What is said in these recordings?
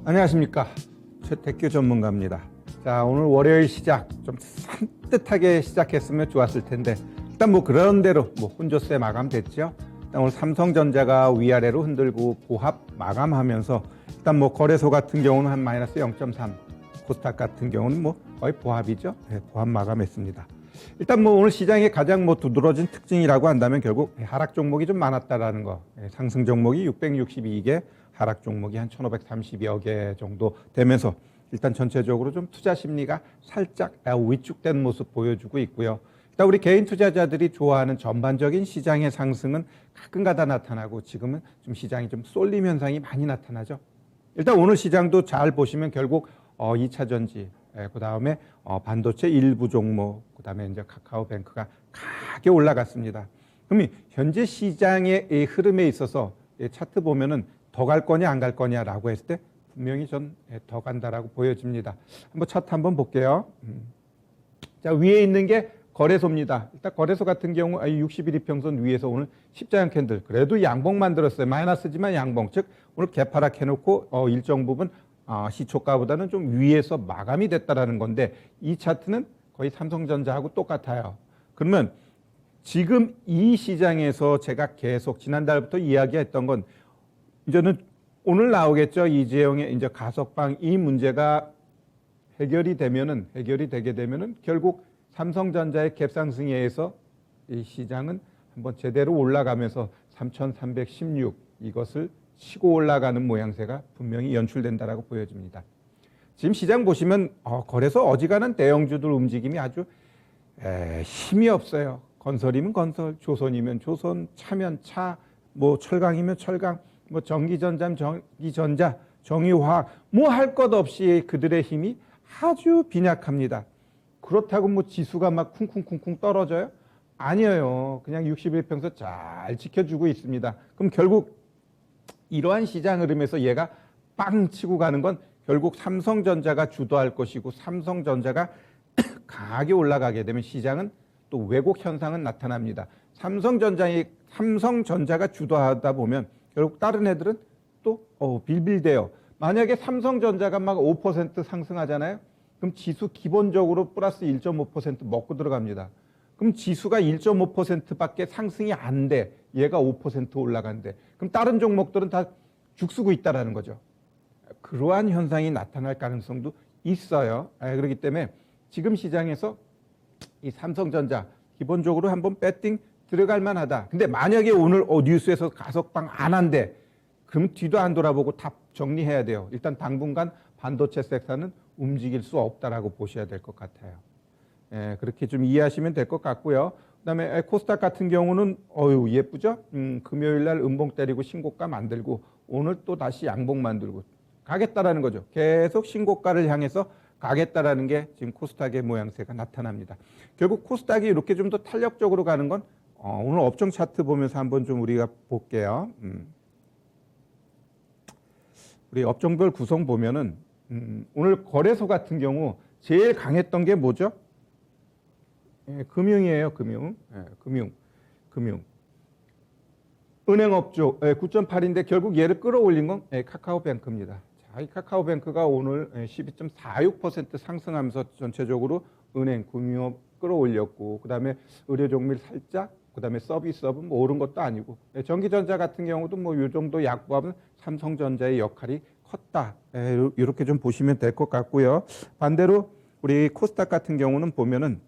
안녕하십니까, 최택규 전문가입니다. 자, 오늘 월요일 시작 좀 산뜻하게 시작했으면 좋았을 텐데 일단 뭐 그런 대로 혼조세 마감됐죠. 일단 오늘 삼성전자가 위아래로 흔들고 보합 마감하면서 일단 거래소 같은 경우는 한 마이너스 0.3, 코스닥 같은 경우는 거의 보합이죠. 네, 보합 마감했습니다. 일단 오늘 시장의 가장 두드러진 특징이라고 한다면 결국 하락 종목이 좀 많았다라는 거. 상승 종목이 662개, 하락 종목이 한 1530여 개 정도 되면서 일단 전체적으로 좀 투자 심리가 살짝 위축된 모습 보여주고 있고요. 일단 우리 개인 투자자들이 좋아하는 전반적인 시장의 상승은 가끔가다 나타나고 지금은 좀 시장이 좀 쏠림 현상이 많이 나타나죠. 일단 오늘 시장도 잘 보시면 결국 2차 전지, 그 다음에 반도체 일부 종목, 그 다음에 이제 카카오뱅크가 강하게 올라갔습니다. 그럼 현재 시장의 이 흐름에 있어서 차트 보면은 더 갈 거냐 안 갈 거냐라고 했을 때 분명히 전 더 간다라고 보여집니다. 한번 차트 한번 볼게요. 자, 위에 있는 게 거래소입니다. 일단 거래소 같은 경우 60일 이평선 위에서 오늘 십자형 캔들, 그래도 양봉 만들었어요. 마이너스지만 양봉, 즉 오늘 개파락 해놓고 일정 부분 시초가보다는 좀 위에서 마감이 됐다라는 건데 이 차트는 거의 삼성전자하고 똑같아요. 그러면 지금 이 시장에서 제가 계속 지난달부터 이야기했던 건 이제는 오늘 나오겠죠. 이재용의 이제 가석방 이 문제가 해결이 되게 되면은 결국 삼성전자의 갭상승에 의해서 이 시장은 한번 제대로 올라가면서 3,316 이것을 치고 올라가는 모양새가 분명히 연출된다라고 보여집니다. 지금 시장 보시면 거래소 어지간한 대형주들 움직임이 아주 힘이 없어요. 건설이면 건설, 조선이면 조선, 차면 차, 철강이면 철강, 전기전자면 전기전자, 정유화학 할 것 없이 그들의 힘이 아주 빈약합니다. 그렇다고 지수가 막 쿵쿵쿵쿵 떨어져요? 아니에요. 그냥 61평선 잘 지켜주고 있습니다. 그럼 결국 이러한 시장 흐름에서 얘가 빵 치고 가는 건 결국 삼성전자가 주도할 것이고 삼성전자가 강하게 올라가게 되면 시장은 또 왜곡 현상은 나타납니다. 삼성전자가 주도하다 보면 결국 다른 애들은 또 빌빌대요. 만약에 삼성전자가 막 5% 상승하잖아요. 그럼 지수 기본적으로 플러스 1.5% 먹고 들어갑니다. 그럼 지수가 1.5%밖에 상승이 안 돼. 얘가 5% 올라간대. 그럼 다른 종목들은 다 죽쓰고 있다라는 거죠. 그러한 현상이 나타날 가능성도 있어요. 그렇기 때문에 지금 시장에서 이 삼성전자 기본적으로 한번 배팅 들어갈 만하다. 근데 만약에 오늘 뉴스에서 가석방 안 한대. 그럼 뒤도 안 돌아보고 다 정리해야 돼요. 일단 당분간 반도체 섹터는 움직일 수 없다라고 보셔야 될 것 같아요. 그렇게 좀 이해하시면 될 것 같고요. 그다음에 코스닥 같은 경우는 예쁘죠? 금요일 날 음봉 때리고 신고가 만들고 오늘 또 다시 양봉 만들고 가겠다라는 거죠. 계속 신고가를 향해서 가겠다라는 게 지금 코스닥의 모양새가 나타납니다. 결국 코스닥이 이렇게 좀 더 탄력적으로 가는 건 오늘 업종 차트 보면서 한번 좀 우리가 볼게요. 우리 업종별 구성 보면은 오늘 거래소 같은 경우 제일 강했던 게 뭐죠? 금융이에요, 금융. 금융. 은행업종 9.8인데 결국 얘를 끌어올린 건 카카오뱅크입니다. 자, 이 카카오뱅크가 오늘 12.46% 상승하면서 전체적으로 은행, 금융업 끌어올렸고, 그 다음에 의료종밀 살짝, 그 다음에 서비스업은 오른 것도 아니고, 전기전자 같은 경우도 이 정도 약보합은 삼성전자의 역할이 컸다. 이렇게 좀 보시면 될 것 같고요. 반대로 우리 코스닥 같은 경우는 보면은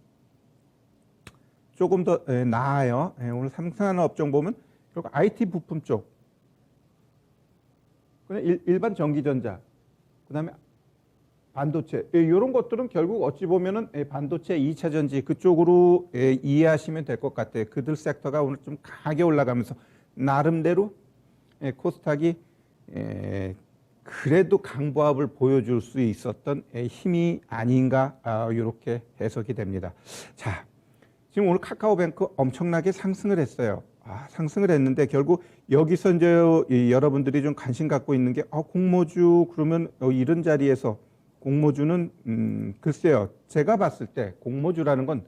조금 더 나아요. 오늘 상승하는 업종 보면 결국 IT 부품 쪽, 그냥 일반 전기전자, 그다음에 반도체 이런 것들은 결국 어찌 보면은 반도체 2차 전지 그쪽으로 이해하시면 될 것 같아요. 그들 섹터가 오늘 좀 강하게 올라가면서 나름대로 코스닥이 그래도 강보합을 보여줄 수 있었던 힘이 아닌가 이렇게 해석이 됩니다. 자, 지금 오늘 카카오뱅크 엄청나게 상승을 했어요. 상승을 했는데 결국 여기서 이제 여러분들이 좀 관심 갖고 있는 게 공모주 그러면 이런 자리에서 공모주는 글쎄요. 제가 봤을 때 공모주라는 건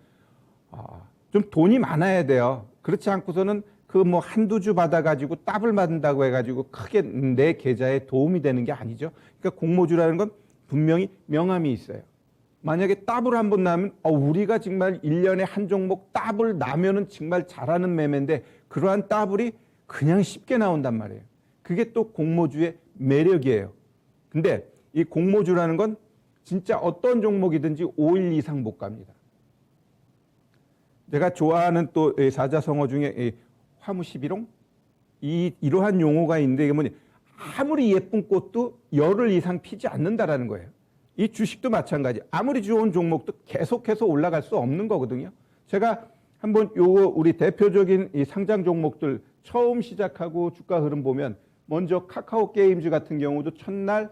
좀 돈이 많아야 돼요. 그렇지 않고서는 그 뭐 한두 주 받아가지고 더블 받는다고 해가지고 크게 내 계좌에 도움이 되는 게 아니죠. 그러니까 공모주라는 건 분명히 명암이 있어요. 만약에 더블 한 번 나면 우리가 정말 1년에 한 종목 더블 나면은 정말 잘하는 매매인데 그러한 더블이 그냥 쉽게 나온단 말이에요. 그게 또 공모주의 매력이에요. 근데 이 공모주라는 건 진짜 어떤 종목이든지 5일 이상 못 갑니다. 제가 좋아하는 또 사자성어 중에 화무시비롱? 이러한 용어가 있는데 이게 뭐니? 아무리 예쁜 꽃도 열흘 이상 피지 않는다라는 거예요. 이 주식도 마찬가지. 아무리 좋은 종목도 계속해서 올라갈 수 없는 거거든요. 제가 한번 요거 우리 대표적인 이 상장 종목들 처음 시작하고 주가 흐름 보면 먼저 카카오 게임즈 같은 경우도 첫날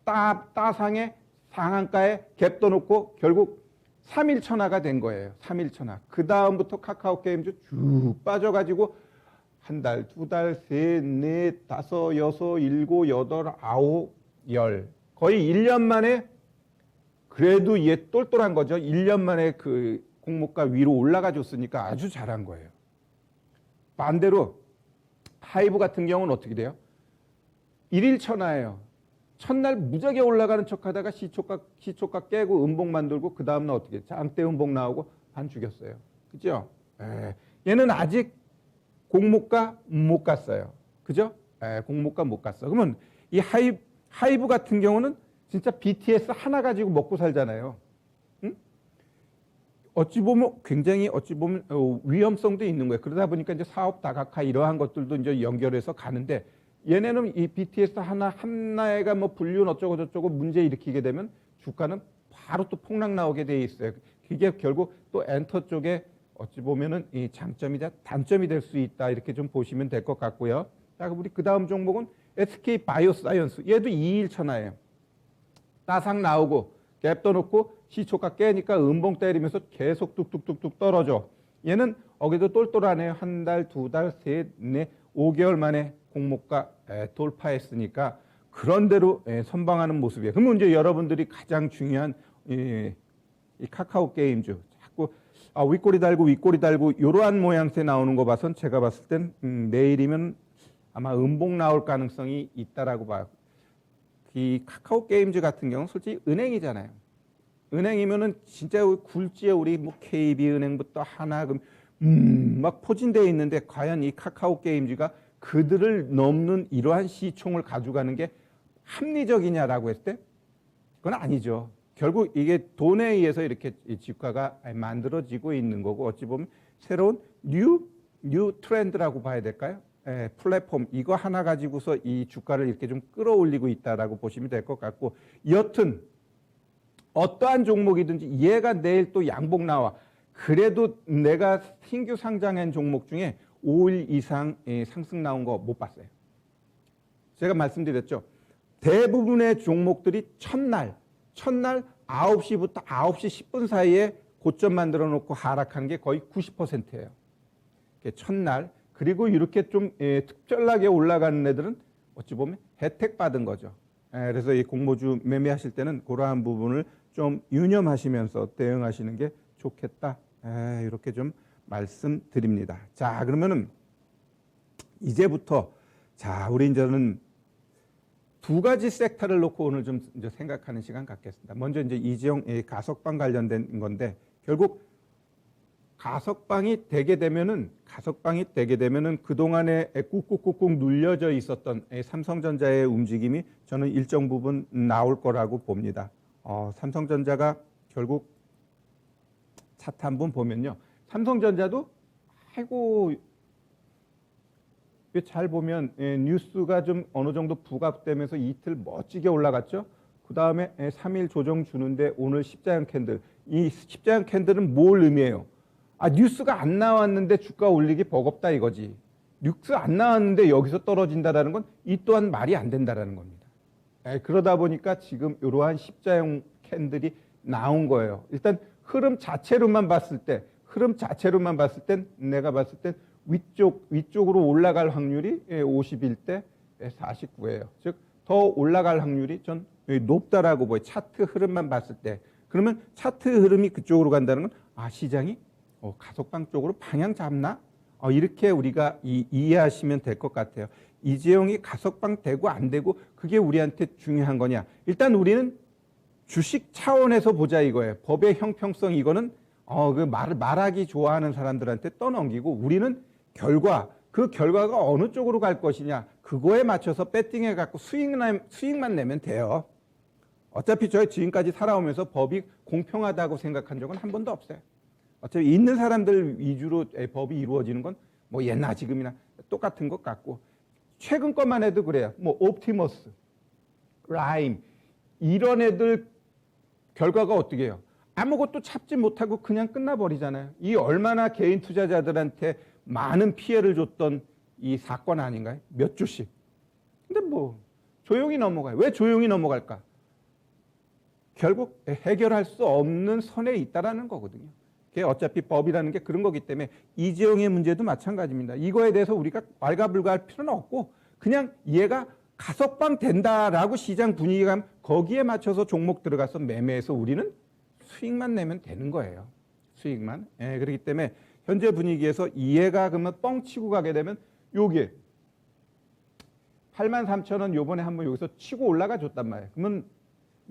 따상에 상한가에 갭 떠놓고 결국 3일 천하가 된 거예요. 3일 천하. 그 다음부터 카카오 게임즈 쭉 빠져가지고 한 달, 두 달, 셋, 넷, 다섯, 여섯, 일곱, 여덟, 아홉, 열. 거의 1년 만에 그래도 얘 똘똘한 거죠. 1년 만에 그 공모가 위로 올라가 줬으니까 아주 잘한 거예요. 반대로 하이브 같은 경우는 어떻게 돼요? 1일 천하예요. 첫날 무지하게 올라가는 척하다가 시초가 깨고 음봉 만들고 그 다음날 어떻게 장대 음봉 나오고 반 죽였어요. 그죠? 얘는 아직 공모가 못 갔어요. 그죠? 공모가 못 갔어. 그러면 이 하이브 같은 경우는 진짜 BTS 하나 가지고 먹고 살잖아요. 응? 어찌 보면 굉장히 위험성도 있는 거예요. 그러다 보니까 이제 사업 다각화 이러한 것들도 이제 연결해서 가는데 얘네는 이 BTS 하나가 뭐 불륜 어쩌고 저쩌고 문제 일으키게 되면 주가는 바로 또 폭락 나오게 돼 있어요. 그게 결국 또 엔터 쪽에 어찌 보면은 이 장점이자 단점이 될 수 있다 이렇게 좀 보시면 될 것 같고요. 자, 우리 그 다음 종목은 SK 바이오사이언스. 얘도 2일 천하예요. 따상 나오고 갭 떠놓고 시초가 깨니까 음봉 때리면서 계속 뚝뚝뚝뚝 떨어져. 얘는 어기도 똘똘하네요. 한 달, 두 달, 셋, 넷, 5개월 만에 공모가 돌파했으니까 그런대로 선방하는 모습이에요. 그러면 이제 여러분들이 가장 중요한 이 카카오 게임즈 자꾸 윗꼬리 달고 이러한 모양새 나오는 거 봐선 제가 봤을 땐 내일이면 아마 음봉 나올 가능성이 있다라고 봐요. 이 카카오 게임즈 같은 경우는 솔직히 은행이잖아요. 은행이면은 진짜 굴지에 우리 뭐 KB은행부터 하나금 막 포진되어 있는데 과연 이 카카오 게임즈가 그들을 넘는 이러한 시총을 가져가는 게 합리적이냐라고 했을 때 그건 아니죠. 결국 이게 돈에 의해서 이렇게 주가가 만들어지고 있는 거고 어찌 보면 새로운 뉴 트렌드라고 봐야 될까요? 플랫폼 이거 하나 가지고서 이 주가를 이렇게 좀 끌어올리고 있다라고 보시면 될 것 같고 여튼 어떠한 종목이든지 얘가 내일 또 양봉 나와 그래도 내가 신규 상장한 종목 중에 5일 이상 상승 나온 거 못 봤어요. 제가 말씀드렸죠. 대부분의 종목들이 첫날 9시부터 9시 10분 사이에 고점 만들어 놓고 하락한 게 거의 90%예요. 첫날 그리고 이렇게 좀 특별하게 올라가는 애들은 어찌 보면 혜택 받은 거죠. 그래서 이 공모주 매매하실 때는 그러한 부분을 좀 유념하시면서 대응하시는 게 좋겠다. 이렇게 좀 말씀드립니다. 자, 그러면은 이제부터 우리 이제는 두 가지 섹터를 놓고 오늘 좀 이제 생각하는 시간 갖겠습니다. 먼저 이제 이재용 가석방 관련된 건데 결국 가석방이 되게 되면은 그동안에 꾹꾹꾹꾹 눌려져 있었던 삼성전자의 움직임이 저는 일정 부분 나올 거라고 봅니다. 삼성전자가 결국 차트 한번 보면요. 삼성전자도 잘 보면 뉴스가 좀 어느 정도 부각되면서 이틀 멋지게 올라갔죠. 그 다음에 3일 조정 주는데 오늘 십자형 캔들. 이 십자형 캔들은 뭘 의미해요? 뉴스가 안 나왔는데 주가 올리기 버겁다 이거지. 뉴스 안 나왔는데 여기서 떨어진다라는 건 이 또한 말이 안 된다라는 겁니다. 그러다 보니까 지금 이러한 십자형 캔들이 나온 거예요. 일단 흐름 자체로만 봤을 땐 내가 봤을 땐 위쪽으로 올라갈 확률이 51대 49예요. 즉 더 올라갈 확률이 전 높다라고 보여요. 차트 흐름만 봤을 때. 그러면 차트 흐름이 그쪽으로 간다는 건 시장이 가석방 쪽으로 방향 잡나? 이렇게 우리가 이해하시면 될 것 같아요. 이재용이 가석방 되고 안 되고 그게 우리한테 중요한 거냐. 일단 우리는 주식 차원에서 보자 이거예요. 법의 형평성 이거는 그 말하기 좋아하는 사람들한테 떠넘기고 우리는 그 결과가 어느 쪽으로 갈 것이냐 그거에 맞춰서 배팅해 갖고 수익만 내면 돼요. 어차피 저희 지금까지 살아오면서 법이 공평하다고 생각한 적은 한 번도 없어요. 어차피 있는 사람들 위주로 법이 이루어지는 건 뭐 옛날 지금이나 똑같은 것 같고 최근 것만 해도 그래요. 뭐 옵티머스, 라임 이런 애들 결과가 어떻게 해요? 아무것도 찾지 못하고 그냥 끝나버리잖아요. 이 얼마나 개인 투자자들한테 많은 피해를 줬던 이 사건 아닌가요? 몇 주씩. 근데 뭐 조용히 넘어가요. 왜 조용히 넘어갈까? 결국 해결할 수 없는 선에 있다라는 거거든요. 어차피 법이라는 게 그런 거기 때문에 이재용의 문제도 마찬가지입니다. 이거에 대해서 우리가 왈가불가할 필요는 없고 그냥 얘가 가석방 된다라고 시장 분위기가 하면 거기에 맞춰서 종목 들어가서 매매해서 우리는 수익만 내면 되는 거예요. 수익만. 그렇기 때문에 현재 분위기에서 이해가 그러면 뻥치고 가게 되면 요게 83,000원 요번에 한번 여기서 치고 올라가 줬단 말이에요. 그러면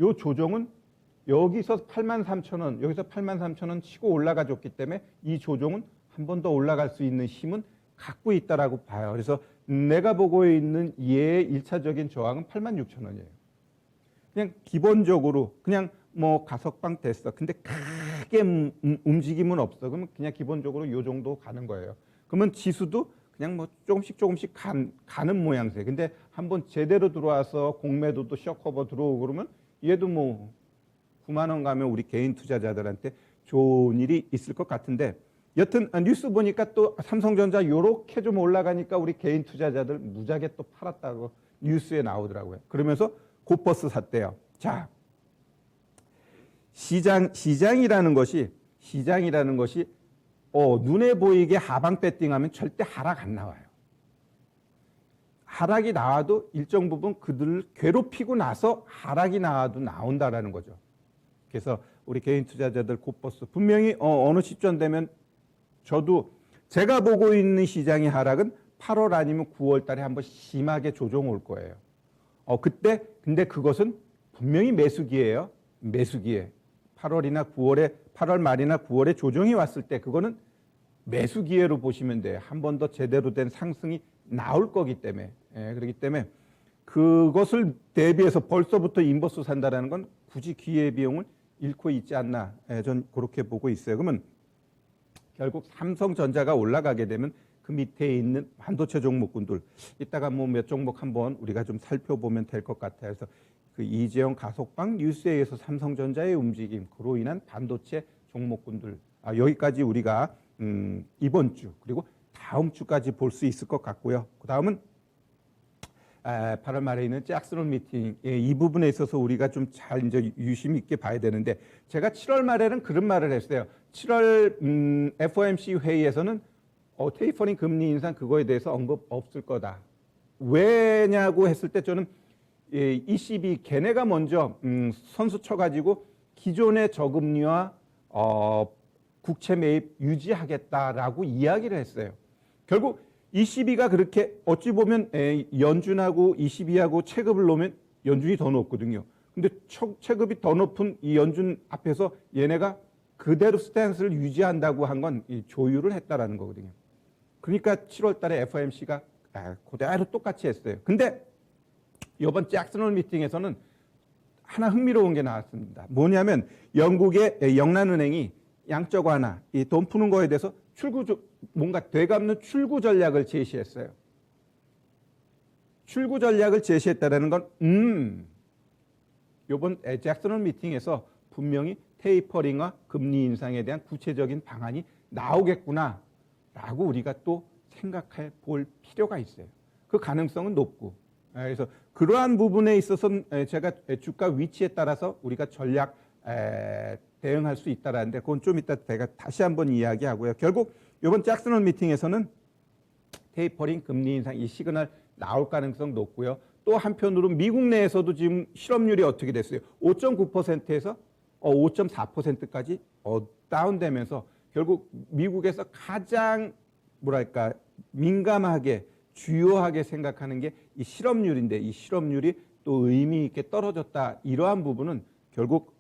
요 조정은 여기서 83,000원, 여기서 83,000원 치고 올라가 줬기 때문에 이 조정은 한 번 더 올라갈 수 있는 힘은 갖고 있다라고 봐요. 그래서 내가 보고 있는 얘의 1차적인 저항은 86,000원이에요. 그냥 기본적으로 그냥 뭐 가석방 됐어. 근데 크게 움직임은 없어. 그러면 그냥 기본적으로 요 정도 가는 거예요. 그러면 지수도 그냥 뭐 조금씩 가는 모양새. 근데 한번 제대로 들어와서 공매도도 셔커버 들어오고 그러면 얘도 뭐 9만 원 가면 우리 개인 투자자들한테 좋은 일이 있을 것 같은데 여튼 뉴스 보니까 또 삼성전자 요렇게 좀 올라가니까 우리 개인 투자자들 무지하게 또 팔았다고 뉴스에 나오더라고요. 그러면서 고퍼스 샀대요. 자, 시장이라는 것이 눈에 보이게 하방 배팅하면 절대 하락 안 나와요. 하락이 나와도 일정 부분 그들을 괴롭히고 나서 하락이 나와도 나온다라는 거죠. 그래서 우리 개인 투자자들 고퍼스 분명히 어느 시점 되면 저도 제가 보고 있는 시장의 하락은 8월 아니면 9월 달에 한번 심하게 조정 올 거예요. 그때 근데 그것은 분명히 매수기예요. 매수기에 8월 말이나 9월에 조정이 왔을 때 그거는 매수기회로 보시면 돼요. 한 번 더 제대로 된 상승이 나올 거기 때문에. 그렇기 때문에 그것을 대비해서 벌써부터 인버스 산다라는 건 굳이 기회비용을 잃고 있지 않나. 전 그렇게 보고 있어요. 그러면 결국 삼성전자가 올라가게 되면 그 밑에 있는 반도체 종목군들 이따가 뭐 몇 종목 한번 우리가 좀 살펴보면 될 것 같아요. 그래서 그 이재용 가석방 뉴스에 의해서 삼성전자의 움직임 그로 인한 반도체 종목군들 여기까지 우리가 이번 주 그리고 다음 주까지 볼 수 있을 것 같고요. 그 다음은 8월 말에 있는 잭슨 홀 미팅 이 부분에 있어서 우리가 좀 잘 이제 유심 있게 봐야 되는데 제가 7월 말에는 그런 말을 했어요. 7월 FOMC 회의에서는 테이퍼링 금리 인상 그거에 대해서 언급 없을 거다. 왜냐고 했을 때 저는 ECB 걔네가 먼저 선수 쳐가지고 기존의 저금리와 국채 매입 유지하겠다라고 이야기를 했어요. 결국 ECB가 그렇게 어찌 보면 연준하고 ECB하고 체급을 놓으면 연준이 더 높거든요. 근데 체급이 더 높은 이 연준 앞에서 얘네가 그대로 스탠스를 유지한다고 한 건 조율을 했다라는 거거든요. 그러니까 7월 달에 FOMC가 그대로 똑같이 했어요. 근데 이번 잭슨 홀 미팅에서는 하나 흥미로운 게 나왔습니다. 뭐냐면 영국의 영란은행이 양적 완화, 이 돈 푸는 거에 대해서 뭔가 되갚는 출구 전략을 제시했어요. 출구 전략을 제시했다는 건 이번 잭슨 홀 미팅에서 분명히 테이퍼링과 금리 인상에 대한 구체적인 방안이 나오겠구나라고 우리가 또 생각해 볼 필요가 있어요. 그 가능성은 높고. 그래서 그러한 부분에 있어서는 제가 주가 위치에 따라서 우리가 전략 대응할 수 있다라는데 그건 좀 이따 제가 다시 한번 이야기하고요. 결국 이번 잭슨 홀 미팅에서는 테이퍼링 금리 인상 이 시그널 나올 가능성 높고요. 또 한편으로 미국 내에서도 지금 실업률이 어떻게 됐어요? 5.9%에서 5.4%까지 다운되면서 결국 미국에서 가장 뭐랄까 민감하게 주요하게 생각하는 게 이 실업률인데 이 실업률이 또 의미 있게 떨어졌다. 이러한 부분은 결국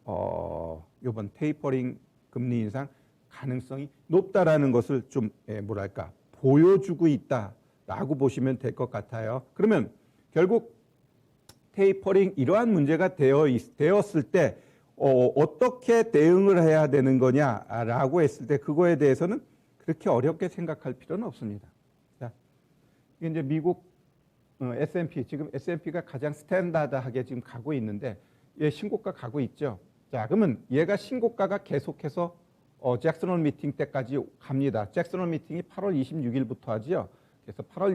이번 테이퍼링 금리 인상 가능성이 높다라는 것을 좀 뭐랄까 보여주고 있다라고 보시면 될 것 같아요. 그러면 결국 테이퍼링 이러한 문제가 되었을 때 어떻게 대응을 해야 되는 거냐라고 했을 때 그거에 대해서는 그렇게 어렵게 생각할 필요는 없습니다. 자, 이게 이제 미국 S&P 지금 S&P가 가장 스탠다드하게 지금 가고 있는데 얘 신고가 가고 있죠. 자, 그러면 얘가 신고가가 계속해서 잭슨홀 미팅 때까지 갑니다. 잭슨홀 미팅이 8월 26일부터 하지요. 그래서 8월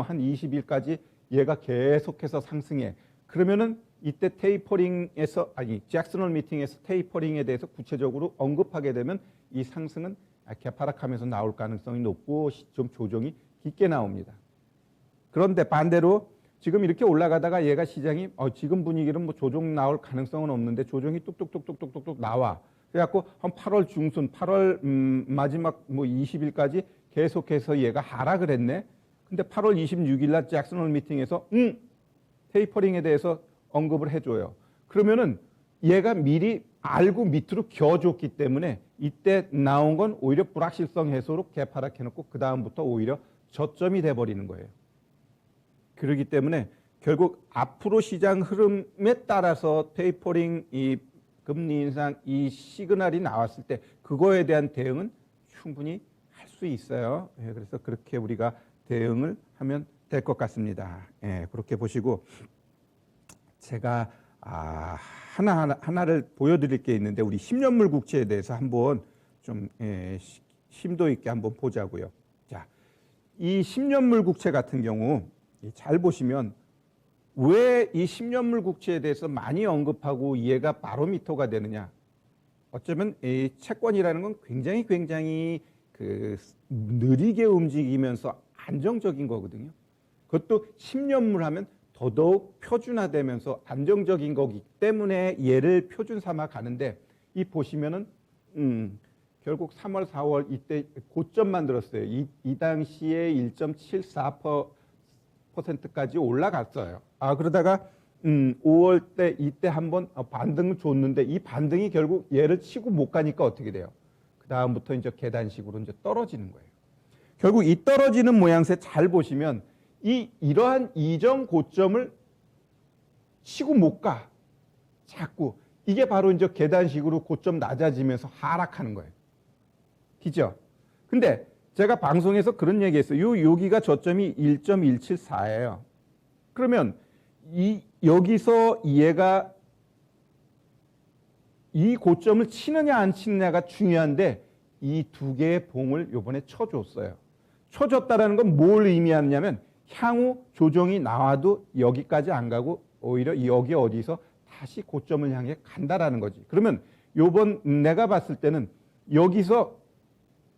한 20일까지 얘가 계속해서 상승해. 그러면은 이때 테이퍼링에서 잭슨홀 미팅에서 테이퍼링에 대해서 구체적으로 언급하게 되면 이 상승은 개파락하면서 나올 가능성이 높고 좀 조정이 깊게 나옵니다. 그런데 반대로 지금 이렇게 올라가다가 얘가 시장이 지금 분위기는 뭐 조정 나올 가능성은 없는데 조정이 뚝뚝뚝뚝뚝뚝 나와. 그래갖고 한 8월 중순, 8월 마지막 뭐 20일까지 계속해서 얘가 하락을 했네. 근데 8월 26일 날 잭슨홀 미팅에서 테이퍼링에 대해서 언급을 해줘요. 그러면은 얘가 미리 알고 밑으로 겨줬기 때문에 이때 나온 건 오히려 불확실성 해소로 개파락해놓고 그 다음부터 오히려 저점이 돼버리는 거예요. 그렇기 때문에 결국 앞으로 시장 흐름에 따라서 테이퍼링 이 금리 인상 이 시그널이 나왔을 때 그거에 대한 대응은 충분히 할 수 있어요. 그래서 그렇게 우리가 대응을 하면 될 것 같습니다. 그렇게 보시고 제가 하나를 보여드릴 게 있는데 우리 10년물 국채에 대해서 한번 좀 심도 있게 한번 보자고요. 자, 이 10년물 국채 같은 경우 잘 보시면 왜 이 10년물 국채에 대해서 많이 언급하고 얘가 바로미터가 되느냐. 어쩌면 이 채권이라는 건 굉장히 그 느리게 움직이면서 안정적인 거거든요. 그것도 10년물 하면 더더욱 표준화되면서 안정적인 거기 때문에 얘를 표준 삼아 가는데 이 보시면은 결국 3월, 4월 이때 고점 만들었어요. 이 당시에 1.74%까지 올라갔어요. 그러다가 5월 때 이때 한번 반등을 줬는데 이 반등이 결국 얘를 치고 못 가니까 어떻게 돼요? 그 다음부터 이제 계단식으로 이제 떨어지는 거예요. 결국 이 떨어지는 모양새 잘 보시면 이러한 이전 고점을 치고 못 가. 자꾸. 이게 바로 이제 계단식으로 고점 낮아지면서 하락하는 거예요. 그죠? 근데 제가 방송에서 그런 얘기 했어요. 여기가 저점이 1.174예요. 그러면 여기서 얘가 이 고점을 치느냐 안 치느냐가 중요한데 이 두 개의 봉을 요번에 쳐줬어요. 쳐줬다라는 건 뭘 의미하느냐면 향후 조정이 나와도 여기까지 안 가고 오히려 여기 어디서 다시 고점을 향해 간다라는 거지. 그러면 요번 내가 봤을 때는 여기서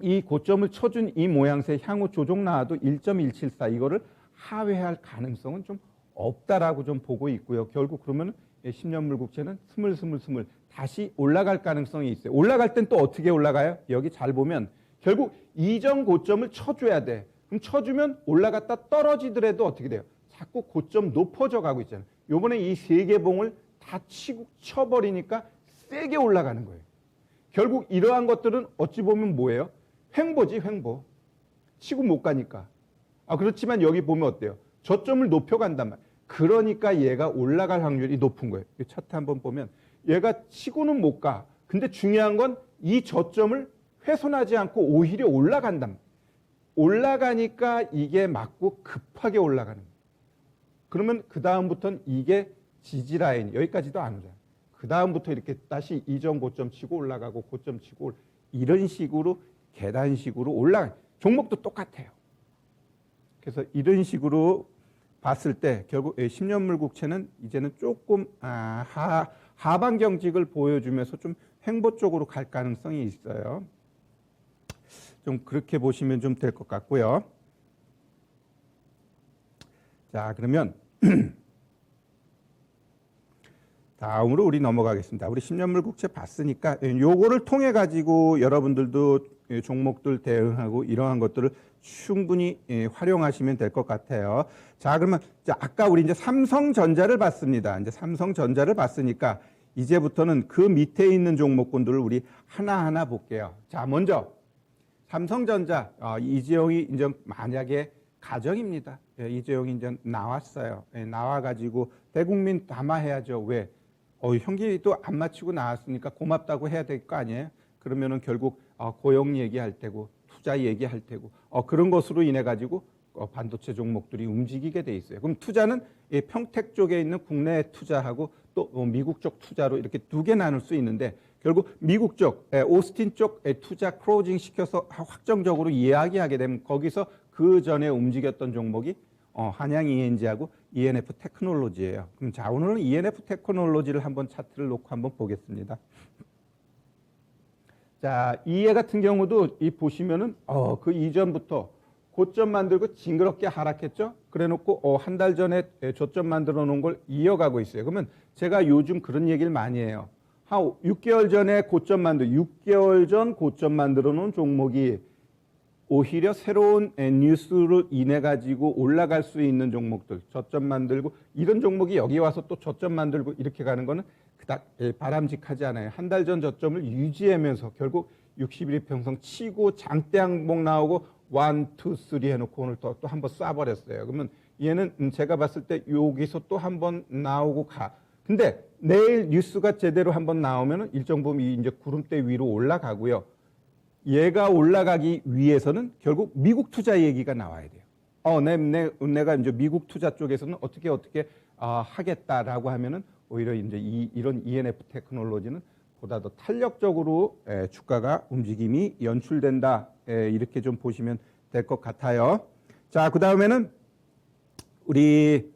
이 고점을 쳐준 이 모양새 향후 조정 나와도 1.174 이거를 하회할 가능성은 좀 없다라고 좀 보고 있고요. 결국 그러면 10년물 국채는 스물스물 다시 올라갈 가능성이 있어요. 올라갈 땐 또 어떻게 올라가요? 여기 잘 보면 결국 이전 고점을 쳐줘야 돼. 그럼 쳐주면 올라갔다 떨어지더라도 어떻게 돼요? 자꾸 고점 높아져 가고 있잖아요. 요번에 이 세 개 봉을 다 치고 쳐버리니까 세게 올라가는 거예요. 결국 이러한 것들은 어찌 보면 뭐예요? 횡보지, 횡보. 치고 못 가니까. 그렇지만 여기 보면 어때요? 저점을 높여간단 말이에요. 그러니까 얘가 올라갈 확률이 높은 거예요. 이 차트 한번 보면 얘가 치고는 못 가. 근데 중요한 건 이 저점을 훼손하지 않고 오히려 올라간단 말이에요. 올라가니까 이게 맞고 급하게 올라가는 거예요. 그러면 그 다음부터는 이게 지지라인 여기까지도 안 오잖아요. 그 다음부터 이렇게 다시 이전 고점 치고 올라가고 고점 치고 이런 식으로 계단식으로 올라가요. 종목도 똑같아요. 그래서 이런 식으로 봤을 때 결국 10년물 국채는 이제는 조금 하방 경직을 보여주면서 좀 횡보 쪽으로 갈 가능성이 있어요. 좀 그렇게 보시면 좀 될 것 같고요. 자, 그러면 다음으로 우리 넘어가겠습니다. 우리 10년물 국채 봤으니까 요거를 통해 가지고 여러분들도 종목들 대응하고 이러한 것들을 충분히 활용하시면 될 것 같아요. 자, 그러면 아까 우리 이제 삼성전자를 봤습니다. 이제 삼성전자를 봤으니까 이제부터는 그 밑에 있는 종목군들을 우리 하나하나 볼게요. 자, 먼저 삼성전자 이재용이 이제 만약에 가정입니다. 이재용이 이제 나왔어요. 나와가지고 대국민 담화해야죠. 왜? 형기도 안 마치고 나왔으니까 고맙다고 해야 될 거 아니에요? 그러면은 결국 고용 얘기할 테고 투자 얘기할 테고 그런 것으로 인해 가지고 반도체 종목들이 움직이게 돼 있어요. 그럼 투자는 평택 쪽에 있는 국내 투자하고 또 미국 쪽 투자로 이렇게 두 개 나눌 수 있는데 결국 미국 쪽 오스틴 쪽 투자 크로징 시켜서 확정적으로 이야기하게 되면 거기서 그 전에 움직였던 종목이 한양 ENG하고 ENF 테크놀로지예요. 그럼 자, 오늘은 ENF 테크놀로지를 한번 차트를 놓고 한번 보겠습니다. 자, 이해 같은 경우도 이 보시면은 그 이전부터 고점 만들고 징그럽게 하락했죠. 그래놓고 한 달 전에 저점 만들어 놓은 걸 이어가고 있어요. 그러면 제가 요즘 그런 얘기를 많이 해요. 한 6개월 전에 6개월 전 고점 만들어 놓은 종목이 오히려 새로운 뉴스로 인해 가지고 올라갈 수 있는 종목들, 저점 만들고 이런 종목이 여기 와서 또 저점 만들고 이렇게 가는 거는 그닥 바람직하지 않아요. 한 달 전 저점을 유지하면서 결국 60일 평선 치고 장대 항복 나오고 1, 2, 3 해놓고 오늘 또 한 번 쏴버렸어요. 그러면 얘는 제가 봤을 때 여기서 또 한 번 나오고 가. 근데 내일 뉴스가 제대로 한번 나오면은 일정 부분 이제 구름대 위로 올라가고요. 얘가 올라가기 위해서는 결국 미국 투자 얘기가 나와야 돼요. 내가 이제 미국 투자 쪽에서는 어떻게 하겠다라고 하면은 오히려 이제 이런 ENF 테크놀로지는 보다 더 탄력적으로 주가가 움직임이 연출된다. 이렇게 좀 보시면 될 것 같아요. 자, 그 다음에는 우리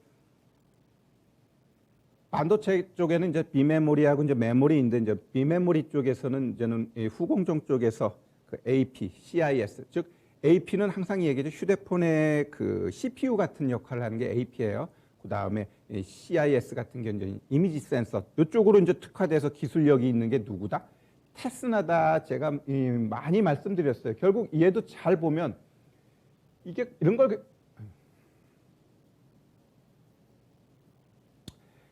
반도체 쪽에는 이제 비메모리하고 이제 메모리인데 이제 비메모리 쪽에서는 이제는 후공정 쪽에서 그 AP, CIS, 즉 AP는 항상 얘기하죠. 휴대폰의 그 CPU 같은 역할을 하는 게 AP예요. 그 다음에 CIS 같은 경우는 이미지 센서 이쪽으로 이제 특화돼서 기술력이 있는 게 누구다? 테스나다. 제가 많이 말씀드렸어요. 결국 얘도 잘 보면 이게 이런 걸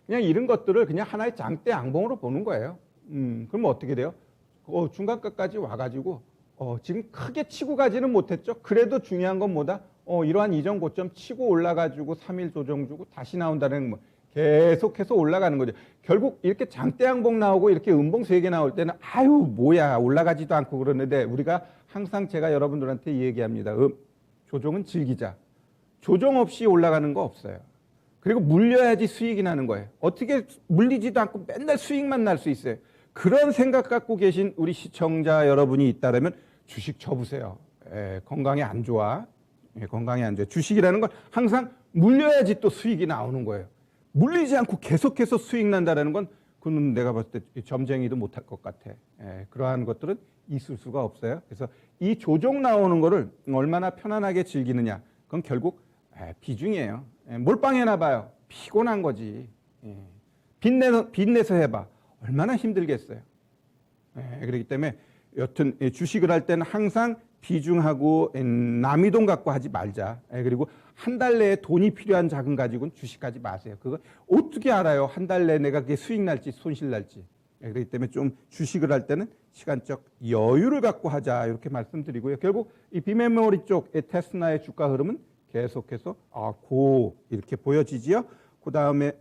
그냥 이런 것들을 그냥 하나의 장대 양봉으로 보는 거예요. 그러면 어떻게 돼요? 중간가까지 와가지고 지금 크게 치고 가지는 못했죠. 그래도 중요한 건 뭐다? 이러한 이전 고점 치고 올라가지고 3일 조정 주고 다시 나온다는 거 계속해서 올라가는 거죠. 결국 이렇게 장대 양봉 나오고 이렇게 음봉 3개 나올 때는 아유 뭐야 올라가지도 않고 그러는데 우리가 항상 제가 여러분들한테 얘기합니다. 조정은 즐기자. 조정 없이 올라가는 거 없어요. 그리고 물려야지 수익이 나는 거예요. 어떻게 물리지도 않고 맨날 수익만 날 수 있어요. 그런 생각 갖고 계신 우리 시청자 여러분이 있다면 주식 쳐보세요. 건강에 안 좋아. 건강에 안 좋아. 주식이라는 건 항상 물려야지 또 수익이 나오는 거예요. 물리지 않고 계속해서 수익 난다는 건 그건 내가 봤을 때 점쟁이도 못할 것 같아. 그러한 것들은 있을 수가 없어요. 그래서 이 조정 나오는 거를 얼마나 편안하게 즐기느냐. 그건 결국 비중이에요. 몰빵해놔 봐요. 피곤한 거지. 빚내서 해봐. 얼마나 힘들겠어요. 그렇기 때문에 여튼 주식을 할 때는 항상 비중하고 남의 돈 갖고 하지 말자. 그리고 한 달 내에 돈이 필요한 자금 가지고는 주식하지 마세요. 그거 어떻게 알아요? 한 달 내에 내가 그게 수익 날지 손실 날지. 그렇기 때문에 좀 주식을 할 때는 시간적 여유를 갖고 하자. 이렇게 말씀드리고요. 결국 이 비메모리 쪽 테스나의 주가 흐름은 계속해서 이렇게 보여지지요. 그 다음에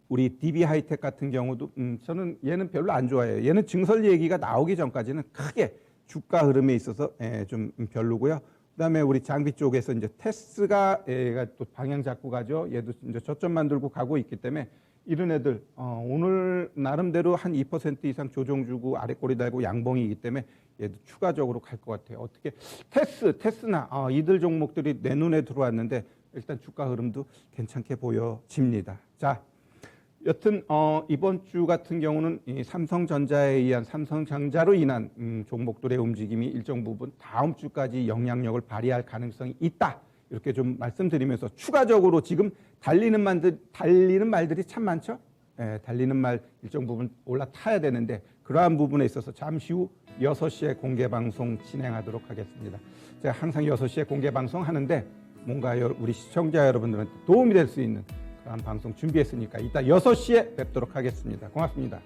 우리 DB 하이텍 같은 경우도 저는 얘는 별로 안 좋아해요. 얘는 증설 얘기가 나오기 전까지는 크게 주가 흐름에 있어서 좀 별로고요. 그다음에 우리 장비 쪽에서 이제 테스가 얘가 또 방향 잡고 가죠. 얘도 이제 저점 만들고 가고 있기 때문에 이런 애들 오늘 나름대로 한 2% 이상 조정 주고 아래 꼬리 달고 양봉이기 때문에 얘도 추가적으로 갈 것 같아요. 어떻게 테스나 이들 종목들이 내 눈에 들어왔는데 일단 주가 흐름도 괜찮게 보여집니다. 자, 여튼 이번 주 같은 경우는 이 삼성전자에 의한 삼성전자로 인한 종목들의 움직임이 일정 부분 다음 주까지 영향력을 발휘할 가능성이 있다. 이렇게 좀 말씀드리면서 추가적으로 지금 달리는 말들이 참 많죠. 달리는 말 일정 부분 올라타야 되는데 그러한 부분에 있어서 잠시 후 6시에 공개 방송 진행하도록 하겠습니다. 제가 항상 6시에 공개 방송 하는데 뭔가 우리 시청자 여러분들한테 도움이 될 수 있는 그런 방송 준비했으니까 이따 6시에 뵙도록 하겠습니다. 고맙습니다.